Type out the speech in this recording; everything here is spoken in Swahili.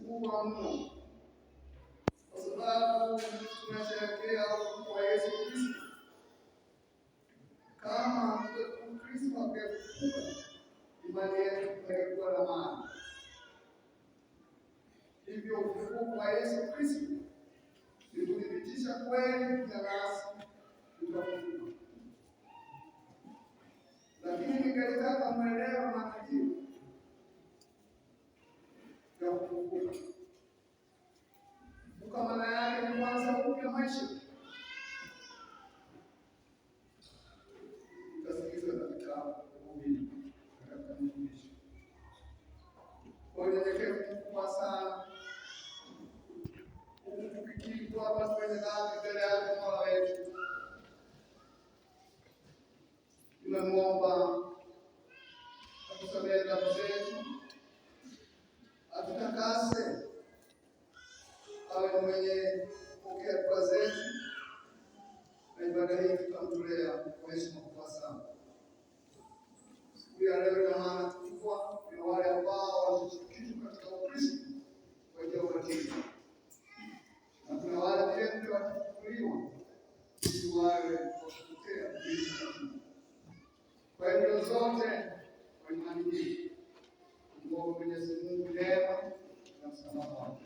Kubwa mno kwa sababu tunasherehekea ufufuo wa Yesu Kristo. Kama Kristo angefufuka, imani yetu ingekuwa na maana. Hivyo ufufuo wa Yesu Kristo ni kuthibitisha kweli na nasi tutafufuka. Lakini ningetaka mwelewe matakio ya kufufuka. Kufufuka maana yake ni kuanza upya maisha. Tutasikiza katika mahubiri katika mafundisho. Kwa unyenyekevu mkubwa sana, tukikiri kwamba kwenye dhambi mbele yake Mola wetu, tunamwomba atusamehe dhambi zetu, atutakase, awe mwenye kupokea dua zetu, na ibada hii tutamtolea kwa heshima kubwa sana. Siku ya leo ina maana kubwa kwa wale ambao walishirikishwa katika Ukristo kwa njia ya ubatizo, na kuna wale vile watafufuliwa ili wawe wakipokea Kristo. Kwa hivyo zote kwa imani hii, Mungu Mwenyezi Mungu neema na msamaha wake